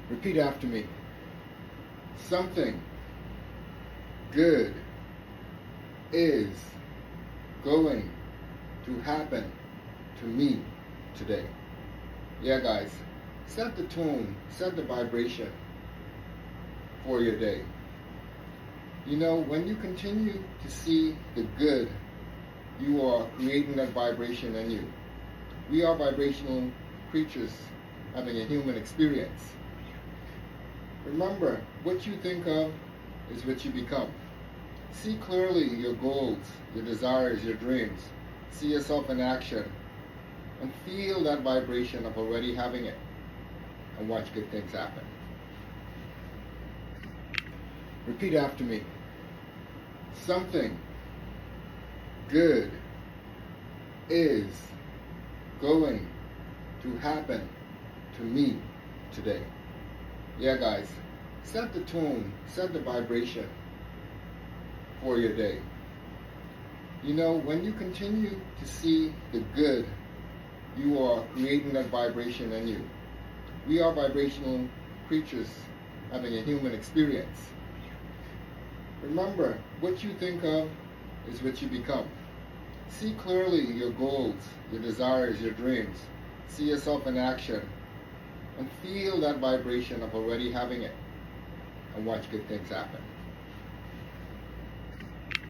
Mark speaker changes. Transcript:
Speaker 1: Repeat after me. Something good is going to happen to me today. Yeah, guys, set the tone, set the vibration for your day. You know, when you continue to see the good, you are creating that vibration in you. We are vibrational creatures having a human experience. Remember, what you think of is what you become. See clearly your goals, your desires, your dreams. See yourself in action and feel that vibration of already having it, and watch good things happen. Repeat after me. Something good is going to happen to me today. Yeah, guys, set the tone, set the vibration for your day. You know, when you continue to see the good, you are creating that vibration in you. We are vibrational creatures having a human experience. Remember, what you think of is what you become. See clearly your goals, your desires, your dreams. See yourself in action and feel that vibration of already having it, and watch good things happen.